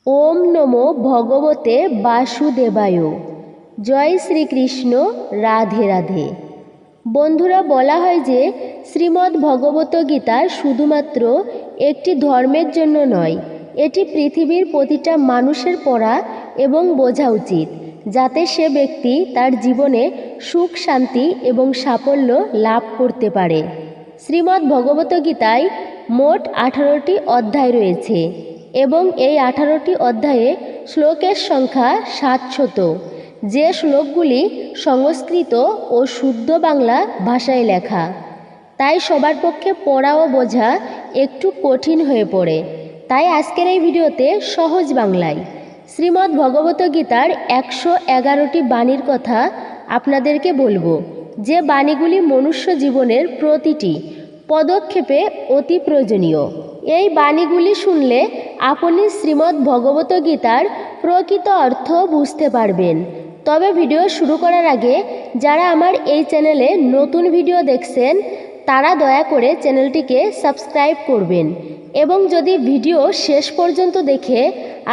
ওম নমো ভগবতে বাসুদেবায়। জয় শ্রীকৃষ্ণ। রাধে রাধে। বন্ধুরা, বলা হয় যে শ্রীমদ্ ভগবত গীতা শুধুমাত্র একটি ধর্মের জন্য নয়, এটি পৃথিবীর প্রতিটা মানুষের পড়া এবং বোঝা উচিত, যাতে সে ব্যক্তি তার জীবনে সুখ, শান্তি এবং সাফল্য লাভ করতে পারে। শ্রীমদ্ ভগবত গীতায় মোট 18টি অধ্যায় রয়েছে এবং এই 18টি অধ্যায়ে শ্লোকের সংখ্যা 700, যে শ্লোকগুলি সংস্কৃত ও শুদ্ধ বাংলা ভাষায় লেখা। তাই সবার পক্ষে পড়া ও বোঝা একটু কঠিন হয়ে পড়ে। তাই আজকের এই ভিডিওতে সহজ বাংলায় শ্রীমদ্ ভগবত গীতার 111টি বাণীর কথা আপনাদেরকে বলবো, যে বাণীগুলি মনুষ্য জীবনের প্রতিটি পদক্ষেপে অতি প্রয়োজনীয়। এই বাণীগুলি শুনলে আপনি শ্রীমদ্ ভগবত গীতার প্রকৃত অর্থ বুঝতে পারবেন। তবে ভিডিও শুরু করার আগে যারা আমার এই চ্যানেলে নতুন ভিডিও দেখছেন তারা দয়া করে চ্যানেলটিকে সাবস্ক্রাইব করবেন, এবং যদি ভিডিও শেষ পর্যন্ত দেখে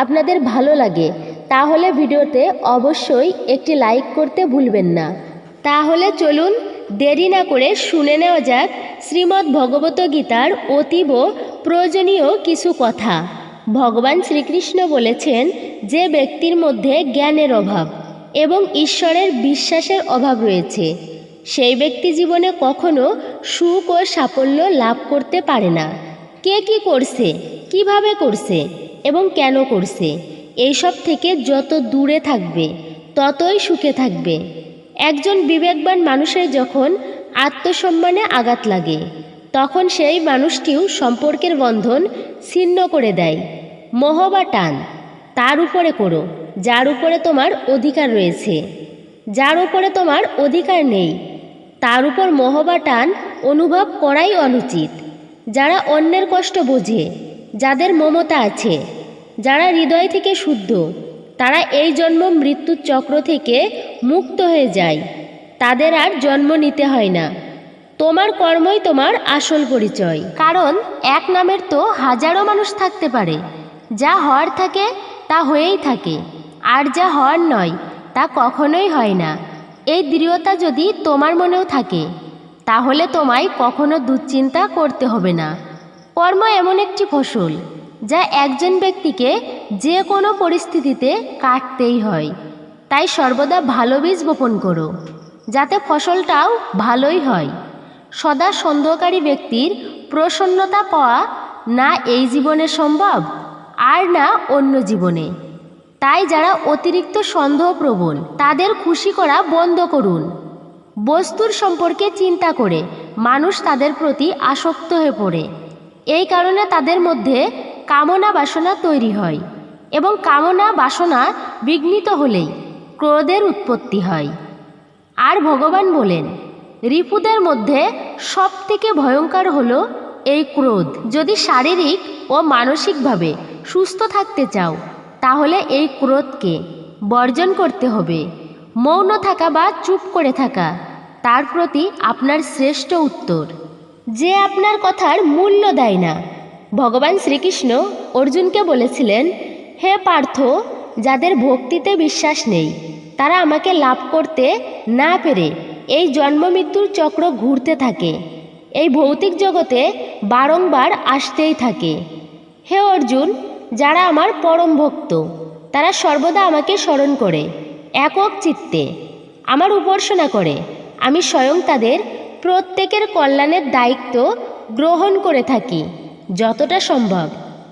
আপনাদের ভালো লাগে তাহলে ভিডিওতে অবশ্যই একটি লাইক করতে ভুলবেন না। তাহলে চলুন দেরি না করে শুনে নেওয়া যাক শ্রীমদ্ ভগবত গীতার অতীব প্রয়োজনীয় কিছু কথা। ভগবান শ্রীকৃষ্ণ বলেছেন, যে ব্যক্তির মধ্যে জ্ঞানের অভাব এবং ঈশ্বরের বিশ্বাসের অভাব রয়েছে সেই ব্যক্তি জীবনে কখনো সুখ ও সাফল্য লাভ করতে পারে না। কে কি করছে, কিভাবে করছে এবং কেন করছে, এইসব থেকে যত দূরে থাকবে ততই সুখে থাকবে। একজন বিবেকবান মানুষের যখন আত্মসম্মানে আঘাত লাগে তখন সেই মানুষটিও সম্পর্কের বন্ধন ছিন্ন করে দেয়। মোহ বা টান তার উপরে করো যার উপরে তোমার অধিকার রয়েছে। যার উপরে তোমার অধিকার নেই তার উপর মোহ বা টান অনুভব করাই অনুচিত। যারা অন্যের কষ্ট বোঝে, যাদের মমতা আছে, যারা হৃদয় থেকে শুদ্ধ, তারা এই জন্ম মৃত্যুর চক্র থেকে মুক্ত হয়ে যায়। তাদের আর জন্ম নিতে হয় না। তোমার কর্মই তোমার আসল পরিচয়। কারণ এক নামের তো হাজারো মানুষ থাকতে পারে। যা হওয়ার থাকে তা হয়েই থাকে, আর যা হওয়ার নয় তা কখনোই হয় না। এই দৃঢ়তা যদি তোমার মনেও থাকে তাহলে তোমায় কখনো দুশ্চিন্তা করতে হবে না। কর্ম এমন একটি ফসল যা একজন ব্যক্তিকে যে কোনো পরিস্থিতিতে কাটতেই হয়। তাই সর্বদা ভালো বীজ বপন করো, যাতে ফসলটাও ভালোই হয়। সদা সন্দেহকারী ব্যক্তির প্রসন্নতা পাওয়া না এই জীবনে সম্ভব, আর না অন্য জীবনে। তাই যারা অতিরিক্ত সন্দেহপ্রবণ তাদের খুশি করা বন্ধ করুন। বস্তুর সম্পর্কে চিন্তা করে মানুষ তাদের প্রতি আসক্ত হয়ে পড়ে। এই কারণে তাদের মধ্যে কামনা বাসনা তৈরি হয়, এবং কামনা বাসনা বিঘ্নিত হলেই ক্রোধের উৎপত্তি হয়। আর ভগবান বলেন, রিপুদের মধ্যে সবথেকে ভয়ঙ্কর হলো এই ক্রোধ। যদি শারীরিক ও মানসিকভাবে সুস্থ থাকতে চাও তাহলে এই ক্রোধকে বর্জন করতে হবে। মৌন থাকা বা চুপ করে থাকা তার প্রতি আপনার শ্রেষ্ঠ উত্তর। যে আপনার কথার মূল্য দেয় না। ভগবান শ্রীকৃষ্ণ অর্জুনকে বলেছিলেন, হে পার্থ, যাদের ভক্তিতে বিশ্বাস নেই তারা আমাকে লাভ করতে না পেরে এই জন্ম মৃত্যুর চক্র ঘুরতে থাকে, এই ভৌতিক জগতে বারংবার আসতেই থাকে। হে অর্জুন, যারা আমার পরম ভক্ত তারা সর্বদা আমাকে স্মরণ করে একক চিত্তে আমার উপাসনা করে। আমি স্বয়ং তাদের প্রত্যেকের কল্যাণের দায়িত্ব গ্রহণ করে থাকি। যতটা সম্ভব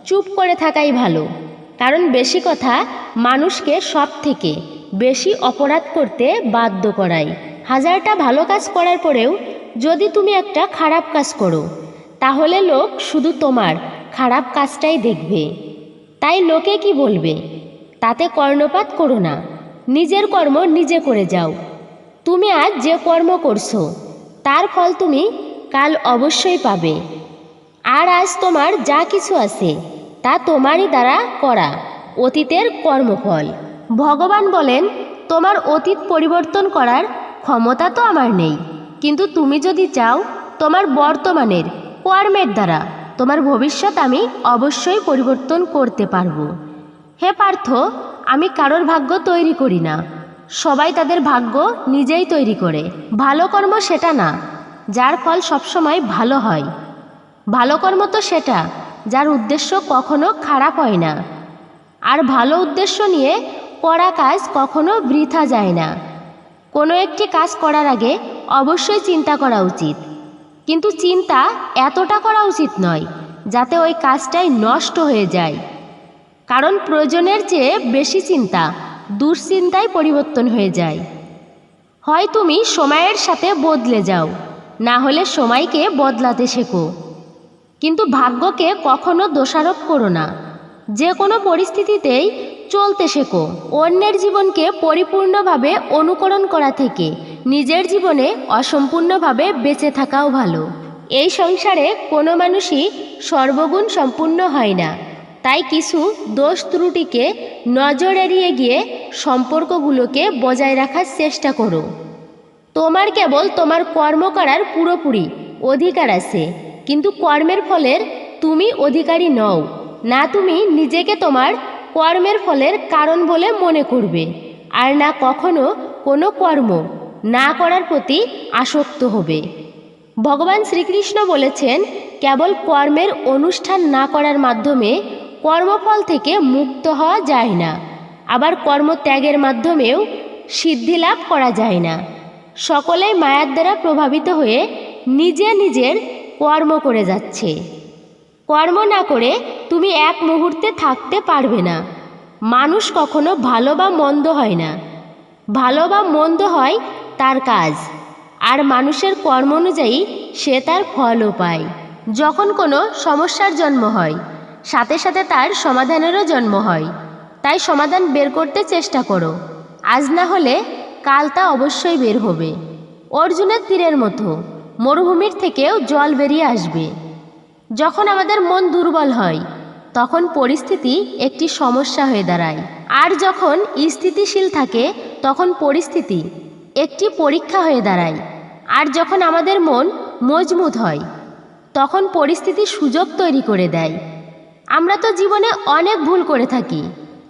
চুপ করে থাকাই ভালো, কারণ বেশি কথা মানুষকে সব থেকে বেশি অপরাধ করতে বাধ্য করায়। হাজারটা ভালো কাজ করার পরেও যদি তুমি একটা খারাপ কাজ করো তাহলে লোক শুধু তোমার খারাপ কাজটাই দেখবে। তাই লোকে কি বলবে তাতে কর্ণপাত করো না, নিজের কর্ম নিজে করে যাও। তুমি আজ যে কর্ম করছো তার ফল তুমি কাল অবশ্যই পাবে। আর আজ তোমার যা কিছু আছে তা তোমারই দ্বারা করা অতীতের কর্মফল। ভগবান বলেন, তোমার অতীত পরিবর্তন করার ক্ষমতা তো আমার নেই, কিন্তু তুমি যদি চাও তোমার বর্তমানের কর্মের দ্বারা তোমার ভবিষ্যৎ আমি অবশ্যই পরিবর্তন করতে পারবো। হে পার্থ, আমি কারোর ভাগ্য তৈরি করি না, সবাই তাদের ভাগ্য নিজেই তৈরি করে। ভালো কর্ম সেটা না যার ফল সবসময় ভালো হয়, ভালো কর্ম তো সেটা যার উদ্দেশ্য কখনো খারাপ হয় না। আর ভালো উদ্দেশ্য নিয়ে করা কাজ কখনো বৃথা যায় না। কোনো একটি কাজ করার আগে অবশ্যই চিন্তা করা উচিত, কিন্তু চিন্তা এতটা করা উচিত নয় যাতে ওই কাজটাই নষ্ট হয়ে যায়। কারণ প্রয়োজনের চেয়ে বেশি চিন্তা দুশ্চিন্তায় পরিবর্তন হয়ে যায়। হয় তুমি সময়ের সাথে বদলে যাও, না হলে সময়কে বদলাতে শেখো। কিন্তু ভাগ্যকে কখনো দোষারোপ করো না, যে কোনো পরিস্থিতিতেই চলতে শেখো। অন্যের জীবনকে পরিপূর্ণভাবে অনুকরণ করা থেকে নিজের জীবনে অসম্পূর্ণভাবে বেঁচে থাকাও ভালো। এই সংসারে কোনো মানুষই সর্বগুণ সম্পূর্ণ হয় না, তাই কিছু দোষ ত্রুটিকে নজর এড়িয়ে গিয়ে সম্পর্কগুলোকে বজায় রাখার চেষ্টা করো। তোমার কেবল তোমার কর্ম করার পুরোপুরি অধিকার আছে, কিন্তু কর্মের ফলের তুমি অধিকারী নও। না তুমি নিজেকে তোমার কর্মের ফলের কারণ বলে মনে করবে, আর না কখনো কোনো কর্ম না করার প্রতি আসক্ত হবে। ভগবান শ্রীকৃষ্ণ বলেছেন, কেবল কর্মের অনুষ্ঠান না করার মাধ্যমে কর্মফল থেকে মুক্ত হওয়া যায় না, আবার কর্মত্যাগের মাধ্যমেও সিদ্ধি লাভ করা যায় না। সকলেই মায়ার দ্বারা প্রভাবিত হয়ে নিজের কর্ম করে যাচ্ছে। কর্ম না করে তুমি এক মুহূর্তে থাকতে পারবে না। মানুষ কখনো ভালো বা মন্দ হয় না, ভালো বা মন্দ হয় তার কাজ, আর মানুষের কর্ম অনুযায়ী সে তার ফলও পায়। যখন কোনো সমস্যার জন্ম হয়, সাথে সাথে তার সমাধানেরও জন্ম হয়। তাই সমাধান বের করতে চেষ্টা করো, আজ না হলে কাল তা অবশ্যই বের হবে। অর্জুনের তীরের মতো মরুভূমির থেকেও জল বেরিয়ে আসবে। যখন আমাদের মন দুর্বল হয়, তখন পরিস্থিতি একটি সমস্যা হয়ে দাঁড়ায়, আর যখন স্থিতিশীল থাকে তখন পরিস্থিতি একটি পরীক্ষা হয়ে দাঁড়ায়। আর যখন আমাদের মন মজবুত হয়, তখন পরিস্থিতি সুযোগ তৈরি করে দেয়। আমরা তো জীবনে অনেক ভুল করে থাকি,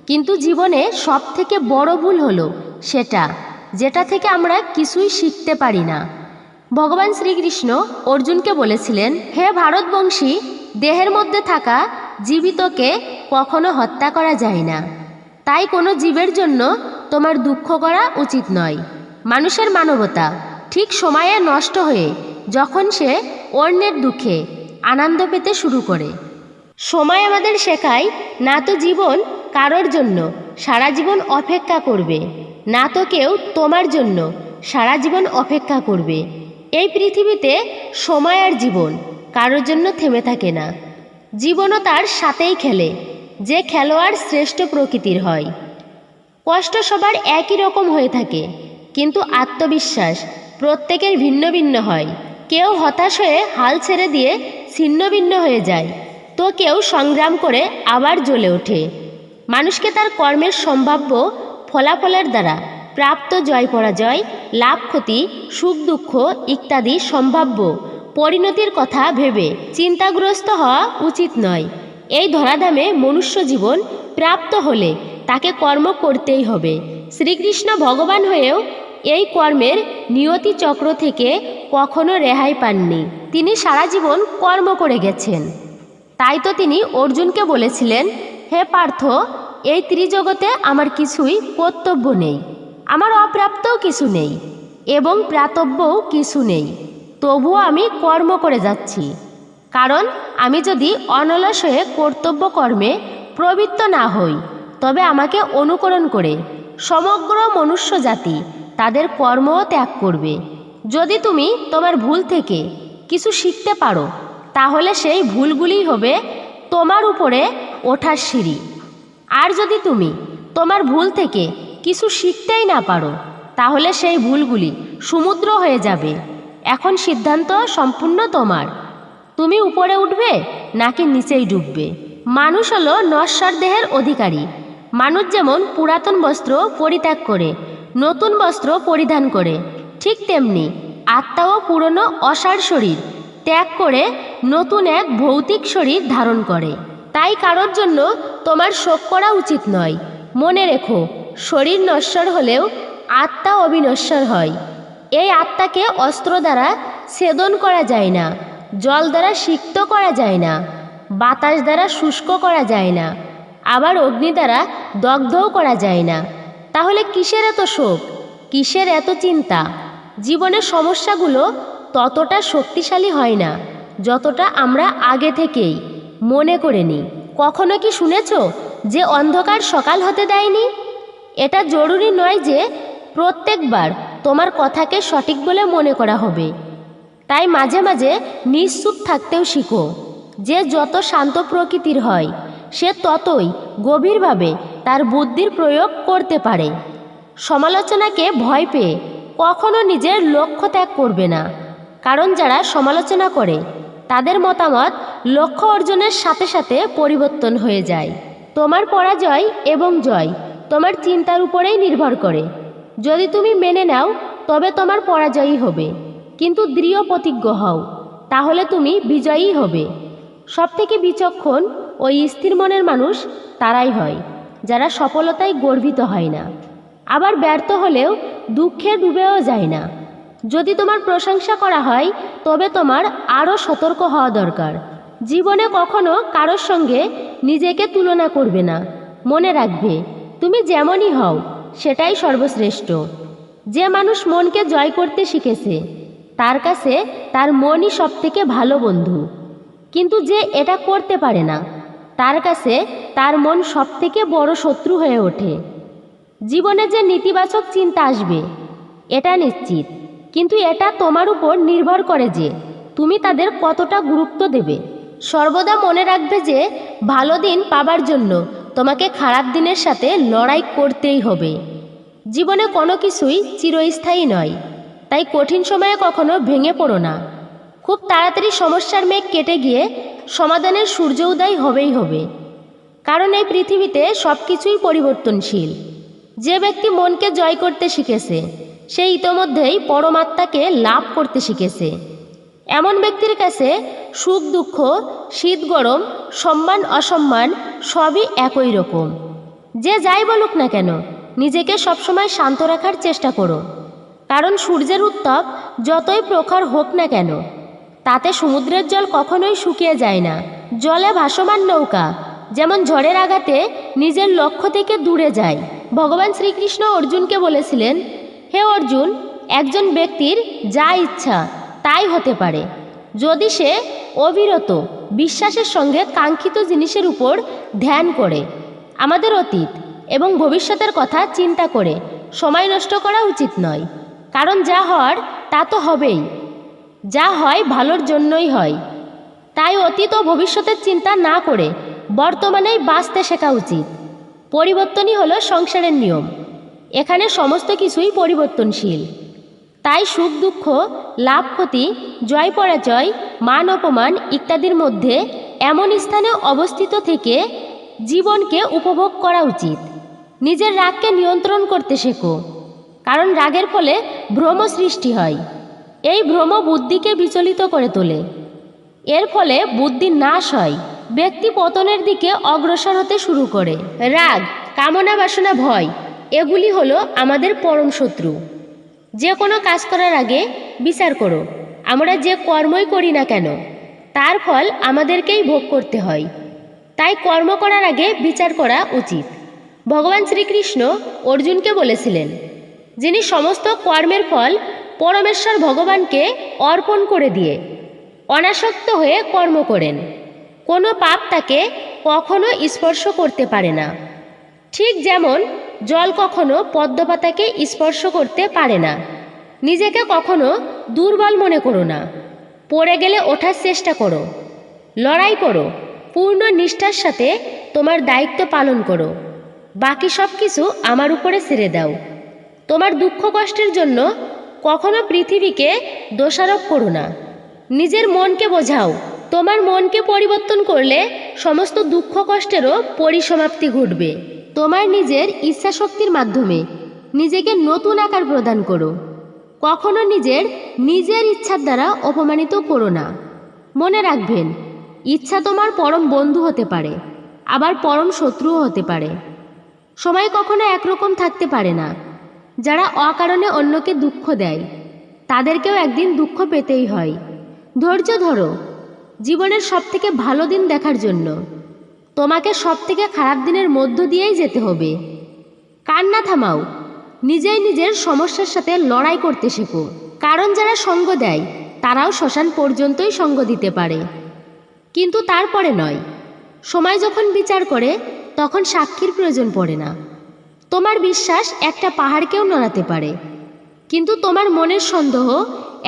কিন্তু জীবনে সব থেকে বড় ভুল হলো সেটা যেটা থেকে আমরা কিছুই শিখতে পারি না। ভগবান শ্রীকৃষ্ণ অর্জুনকে বলেছিলেন, হে ভারতবংশী, দেহের মধ্যে থাকা জীবিতকে কখনো হত্যা করা যায় না, তাই কোনো জীবের জন্য তোমার দুঃখ করা উচিত নয়। মানুষের মানবতা ঠিক সময়ে নষ্ট হয়ে যখন সে অন্যের দুঃখে আনন্দ পেতে শুরু করে। সময় আমাদের শেখায়, না তো জীবন কারোর জন্য সারা জীবন অপেক্ষা করবে, না তো কেউ তোমার জন্য সারা জীবন অপেক্ষা করবে। এই পৃথিবীতে সময় আর জীবন কারোর জন্য থেমে থাকে না, জীবনও তার সাথেই খেলে। যে খেলোয়াড় শ্রেষ্ঠ প্রকৃতির হয়। কষ্ট সবার একই রকম হয়ে থাকে, কিন্তু আত্মবিশ্বাস প্রত্যেকের ভিন্ন ভিন্ন হয়। কেউ হতাশ হয়ে হাল ছেড়ে দিয়ে ছিন্ন ভিন্ন হয়ে যায়, তো কেউ সংগ্রাম করে আবার জ্বলে ওঠে। মানুষকে তার কর্মের সম্ভাব্য ফলাফলের দ্বারা প্রাপ্ত জয় পরাজয়, লাভ ক্ষতি, সুখ দুঃখ ইত্যাদি সম্ভাব্য পরিণতির কথা ভেবে চিন্তাগ্রস্ত হওয়া উচিত নয়। এই ধরাধামে মনুষ্য জীবন প্রাপ্ত হলে তাকে কর্ম করতেই হবে। শ্রীকৃষ্ণ ভগবান হয়েও এই কর্মের নিয়তি চক্র থেকে কখনো রেহাই পাননি। তিনি সারা জীবন কর্ম করে গেছেন। তাই তো তিনি অর্জুনকে বলেছিলেন, হে পার্থ, এই ত্রিজগতে আমার কিছুই কর্তব্য নেই, আমার অপ্রাপ্তও কিছু নেই এবং প্রাতব্যও কিছু নেই, তবুও আমি কর্ম করে যাচ্ছি। কারণ আমি যদি অনলস হয়ে কর্তব্য কর্মে প্রবৃত্ত না হই, তবে আমাকে অনুকরণ করে সমগ্র মনুষ্য জাতি তাদের কর্মও ত্যাগ করবে। যদি তুমি তোমার ভুল থেকে কিছু শিখতে পারো, তাহলে সেই ভুলগুলিই হবে তোমার উপরে ওঠার সিঁড়ি। আর যদি তুমি তোমার ভুল থেকে কিছু শিখতেই না পারো, তাহলে সেই ভুলগুলি সমুদ্র হয়ে যাবে। এখন সিদ্ধান্ত সম্পূর্ণ তোমার, তুমি উপরে উঠবে নাকি নিচেই ডুববে। মানুষ হলো নশ্বর দেহের অধিকারী। মানুষ যেমন পুরাতন বস্ত্র পরিত্যাগ করে নতুন বস্ত্র পরিধান করে, ঠিক তেমনি আত্মাও পুরনো অসার শরীর ত্যাগ করে নতুন এক ভৌতিক শরীর ধারণ করে। তাই কারোর জন্য তোমার শোক করা উচিত নয়। মনে রেখো, শরীর নশ্বর হলেও আত্মা অবিনশ্বর হয়। এই আত্মাকে অস্ত্র দ্বারা ছেদন করা যায় না, জল দ্বারা সিক্ত করা যায় না, বাতাস দ্বারা শুষ্ক করা যায় না, আবার অগ্নি দ্বারা দগ্ধও করা যায় না। তাহলে কিসের এত শোক, কিসের এত চিন্তা? জীবনের সমস্যাগুলো ততটা শক্তিশালী হয় না যতটা আমরা আগে থেকেই মনে করে নিই। কখনো কি শুনেছ যে অন্ধকার সকাল হতে দেয়নি? এটা জরুরি নয় যে প্রত্যেকবার তোমার কথাকে সঠিক বলে মনে করা হবে। তাই মাঝে মাঝে নিশ্চুপ থাকতেও শিখো। যে যত শান্ত প্রকৃতির হয় সে ততই গভীরভাবে তার বুদ্ধির প্রয়োগ করতে পারে। সমালোচনাকে ভয় পেয়ে কখনো নিজের লক্ষ্য ত্যাগ করবে না, কারণ যারা সমালোচনা করে তাদের মতামত লক্ষ্য অর্জনের সাথে সাথে পরিবর্তন হয়ে যায়। তোমার পরাজয় এবং জয় তোমার চিন্তার উপরেই নির্ভর করে। যদি তুমি মেনে নাও তবে তোমার পরাজয়ই হবে, কিন্তু দৃঢ় প্রতিজ্ঞ হও, তাহলে তুমি বিজয়ী হবে। সবথেকে বিচক্ষণ ও স্থির মনের মানুষ তারাই হয় যারা সফলতায় গর্বিত হয় না, আবার ব্যর্থ হলেও দুঃখে ডুবেও যায় না। যদি তোমার প্রশংসা করা হয় তবে তোমার আরও সতর্ক হওয়া দরকার। জীবনে কখনো কারোর সঙ্গে নিজেকে তুলনা করবে না। মনে রাখবে, তুমি যেমনই হও সেটাই সর্বশ্রেষ্ঠ। যে মানুষ মনকে জয় করতে শিখেছে তার কাছে তার মনই সবথেকে ভালো বন্ধু, কিন্তু যে এটা করতে পারে না তার কাছে তার মন সবথেকে বড় শত্রু হয়ে ওঠে। জীবনে যে নেতিবাচক চিন্তা আসবে এটা নিশ্চিত, কিন্তু এটা তোমার উপর নির্ভর করে যে তুমি তাদের কতটা গুরুত্ব দেবে। সর্বদা মনে রাখবে যে ভালো দিন পাবার জন্য তোমাকে খারাপ দিনের সাথে লড়াই করতেই হবে। জীবনে কোনো কিছুই চিরস্থায়ী নয়, তাই কঠিন সময়ে কখনো ভেঙে পড়ো না। খুব তাড়াতাড়ি সমস্যার মেঘ কেটে গিয়ে সমাধানের সূর্য উদয় হবেই হবে, কারণ এই পৃথিবীতে সব কিছুই পরিবর্তনশীল। যে ব্যক্তি মনকে জয় করতে শিখেছে সে ইতোমধ্যেই পরমাত্মাকে লাভ করতে শিখেছে। এমন ব্যক্তির কাছে সুখ দুঃখ, শীত গরম, সম্মান অসম্মান সবই একই রকম। যে যাই বলুক না কেন নিজেকে সবসময় শান্ত রাখার চেষ্টা করো, কারণ সূর্যের উত্তাপ যতই প্রখর হোক না কেন তাতে সমুদ্রের জল কখনোই শুকিয়ে যায় না। জলে ভাসমান নৌকা যেমন ঝড়ের আঘাতে নিজের লক্ষ্য থেকে দূরে যায়। ভগবান শ্রীকৃষ্ণ অর্জুনকে বলেছিলেন, হে অর্জুন, একজন ব্যক্তির যা ইচ্ছা তাই হতে পারে যদি সে অবিরত বিশ্বাসের সঙ্গে কাঙ্ক্ষিত জিনিসের উপর ধ্যান করে। আমাদের অতীত এবং ভবিষ্যতের কথা চিন্তা করে সময় নষ্ট করা উচিত নয়, কারণ যা হওয়ার তা তো হবেই, যা হয় ভালোর জন্যই হয়। তাই অতীত ও ভবিষ্যতের চিন্তা না করে বর্তমানেই বাঁচতে শেখা উচিত। পরিবর্তনই হলো সংসারের নিয়ম, এখানে সমস্ত কিছুই পরিবর্তনশীল। তাই সুখ দুঃখ, লাভ ক্ষতি, জয় পরাজয়, মান অপমান ইত্যাদির মধ্যে এমন স্থানে অবস্থিত থেকে জীবনকে উপভোগ করা উচিত। নিজের রাগকে নিয়ন্ত্রণ করতে শেখো, কারণ রাগের ফলে ভ্রম সৃষ্টি হয়। এই ভ্রম বুদ্ধিকে বিচলিত করে তোলে, এর ফলে বুদ্ধির নাশ হয়, ব্যক্তি পতনের দিকে অগ্রসর হতে শুরু করে। রাগ, কামনা বাসনা, ভয় এগুলি হলো আমাদের পরম শত্রু। যে কোনো কাজ করার আগে বিচার করো, আমরা যে কর্মই করি না কেন তার ফল আমাদেরকেই ভোগ করতে হয়। তাই কর্ম করার আগে বিচার করা উচিত। ভগবান শ্রীকৃষ্ণ অর্জুনকে বলেছিলেন, যিনি সমস্ত কর্মের ফল পরমেশ্বর ভগবানকে অর্পণ করে দিয়ে অনাসক্ত হয়ে কর্ম করেন, কোনো পাপ তাকে কখনো স্পর্শ করতে পারে না। ঠিক যেমন জল কখনো পদ্মপাতাকে স্পর্শ করতে পারে না। নিজেকে কখনো দুর্বল মনে করো না, পড়ে গেলে ওঠার চেষ্টা করো, লড়াই করো, পূর্ণ নিষ্ঠার সাথে তোমার দায়িত্ব পালন করো, বাকি সব কিছু আমার উপরে ছেড়ে দাও। তোমার দুঃখ কষ্টের জন্য কখনো পৃথিবীকে দোষারোপ করো না, নিজের মনকে বোঝাও। তোমার মনকে পরিবর্তন করলে সমস্ত দুঃখ কষ্টেরও পরিসমাপ্তি ঘটবে। তোমার নিজের ইচ্ছা শক্তির মাধ্যমে নিজেকে নতুন আকার প্রদান করো, কখনো নিজের ইচ্ছার দ্বারা অপমানিত করো না। মনে রাখবেন, ইচ্ছা তোমার পরম বন্ধু হতে পারে, আবার পরম শত্রুও হতে পারে। সময় কখনো একরকম থাকতে পারে না। যারা অকারণে অন্যকে দুঃখ দেয় তাদেরকেও একদিন দুঃখ পেতেই হয়। ধৈর্য ধরো, জীবনের সবথেকে ভালো দিন দেখার জন্য তোমাকে সবথেকে খারাপ দিনের মধ্য দিয়েই যেতে হবে। কান্না থামাও, নিজেই নিজের সমস্যার সাথে লড়াই করতে শেখো। কারণ যারা সঙ্গ দেয় তারাও শ্মশান পর্যন্তই সঙ্গ দিতে পারে, কিন্তু তারপরে নয়। সময় যখন বিচার করে তখন সাক্ষীর প্রয়োজন পড়ে না। তোমার বিশ্বাস একটা পাহাড়কেও নড়াতে পারে, কিন্তু তোমার মনের সন্দেহ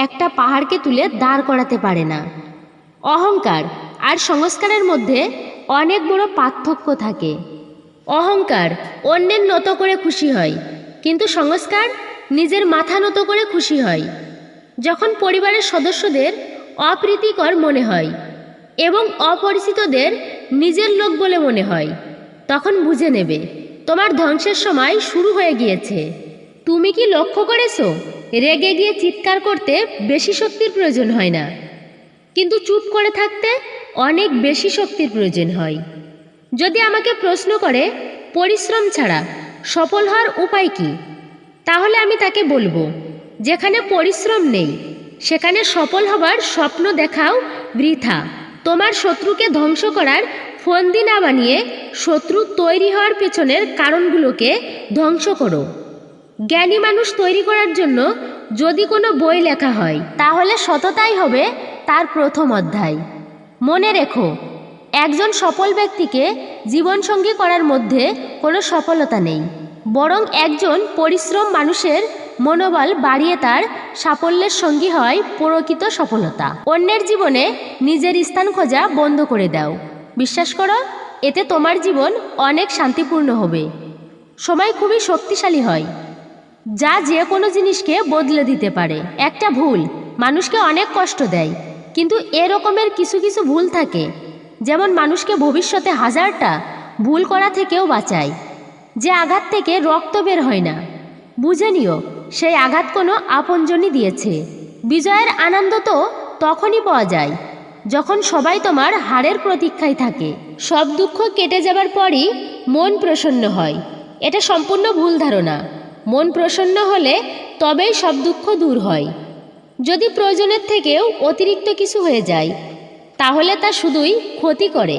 একটা পাহাড়কে তুলে দাঁড় করাতে পারে না। অহংকার আর সংস্কারের মধ্যে অনেক বড় পার্থক্য থাকে। অহংকার অন্যের নত করে খুশি হয়, কিন্তু সংস্কার নিজের মাথা নত করে খুশি হয়। যখন পরিবারের সদস্যদের অপ্রীতিকর মনে হয় এবং অপরিচিতদের নিজের লোক বলে মনে হয়, তখন বুঝে নেবে তোমার ধ্বংসের সময় শুরু হয়ে গিয়েছে। তুমি কি লক্ষ্য করেছো, রেগে গিয়ে চিৎকার করতে বেশি শক্তির প্রয়োজন হয় না, কিন্তু চুপ করে থাকতে অনেক বেশি শক্তির প্রয়োজন হয়। যদি আমাকে প্রশ্ন করে পরিশ্রম ছাড়া সফল হওয়ার উপায় কি, তাহলে আমি তাকে বলবো, যেখানে পরিশ্রম নেই সেখানে সফল হবার স্বপ্ন দেখাও বৃথা। তোমার শত্রুকে ধ্বংস করার ফন্দি না বানিয়ে শত্রু তৈরি হওয়ার পেছনের কারণগুলোকে ধ্বংস করো। জ্ঞানী মানুষ তৈরি করার জন্য যদি কোনো বই লেখা হয় তাহলে সততাই হবে তার প্রথম অধ্যায়। মনে রেখো, একজন সফল ব্যক্তিকে জীবনসঙ্গী করার মধ্যে কোনো সফলতা নেই, বরং একজন পরিশ্রম মানুষের মনোবল বাড়িয়ে তার সাফল্যের সঙ্গী হয় প্রকৃত সফলতা। অন্যের জীবনে নিজের স্থান খোঁজা বন্ধ করে দাও। বিশ্বাস করো, এতে তোমার জীবন অনেক শান্তিপূর্ণ হবে। সময় খুবই শক্তিশালী হয়, যা যে কোনো জিনিসকে বদলে দিতে পারে। একটা ভুল মানুষকে অনেক কষ্ট দেয়, কিন্তু এরকমের কিছু কিছু ভুল থাকে যেমন মানুষকে ভবিষ্যতে হাজারটা ভুল করা থেকেও বাঁচায়। যে আঘাত থেকে রক্ত বের হয় না, বুঝে নিও সেই আঘাত কোনো আপনজনই দিয়েছে। বিজয়ের আনন্দ তো তখনই পাওয়া যায় যখন সবাই তোমার হারের প্রতীক্ষায় থাকে। সব দুঃখ কেটে যাবার পরই মন প্রসন্ন হয়, এটা সম্পূর্ণ ভুল ধারণা। মন প্রসন্ন হলে তবেই সব দুঃখ দূর হয়। যদি প্রয়োজনের থেকেও অতিরিক্ত কিছু হয়ে যায় তাহলে তা শুধুই ক্ষতি করে,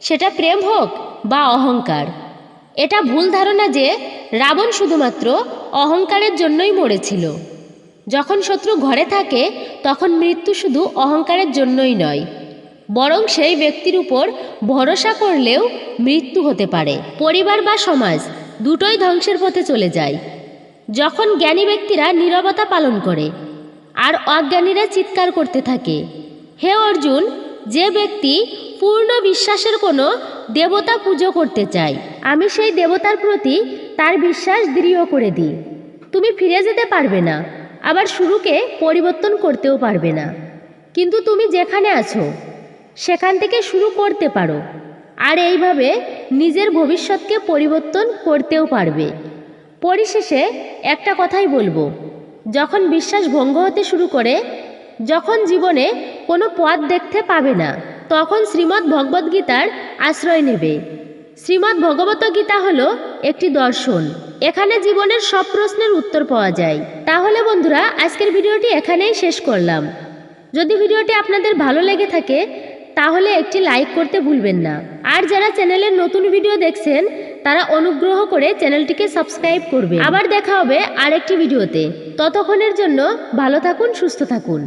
সেটা প্রেম হোক বা অহংকার। এটা ভুল ধারণা যে রাবণ শুধুমাত্র অহংকারের জন্যই মরেছিল। যখন শত্রু ঘরে থাকে তখন মৃত্যু শুধু অহংকারের জন্যই নয়, বরং সেই ব্যক্তির উপর ভরসা করলেও মৃত্যু হতে পারে। পরিবার বা সমাজ দুটোই ধ্বংসের পথে চলে যায় যখন জ্ঞানী ব্যক্তিরা নীরবতা পালন করে আর অজ্ঞানীরা চিৎকার করতে থাকে। হে অর্জুন, যে ব্যক্তি পূর্ণ বিশ্বাসের কোনো দেবতা পুজো করতে চায়, আমি সেই দেবতার প্রতি তার বিশ্বাস দৃঢ় করে দিই। তুমি ফিরে যেতে পারবে না, আবার শুরুকে পরিবর্তন করতেও পারবে না, কিন্তু তুমি যেখানে আছো সেখান থেকে শুরু করতে পারো, আর এইভাবে নিজের ভবিষ্যৎকে পরিবর্তন করতেও পারবে। পরিশেষে একটা কথাই বলবো, যখন বিশ্বাস ভঙ্গ হতে শুরু করে, যখন জীবনে কোনো পথ দেখতে পাবে না, তখন শ্রীমদ্ ভগবদ্গীতার আশ্রয় নেবে। শ্রীমদ্ ভগবত গীতা হলো একটি দর্শন, এখানে জীবনের সব প্রশ্নের উত্তর পাওয়া যায়। তাহলে বন্ধুরা, আজকের ভিডিওটি এখানেই শেষ করলাম। যদি ভিডিওটি আপনাদের ভালো লেগে থাকে তাহলে একটি লাইক করতে ভুলবেন না, আর যারা চ্যানেলের নতুন ভিডিও দেখছেন তারা অনুগ্রহ করে চ্যানেলটিকে সাবস্ক্রাইব করবে। আবার দেখা হবে আরেকটি ভিডিওতে। ততক্ষণের জন্য ভালো থাকুন, সুস্থ থাকুন।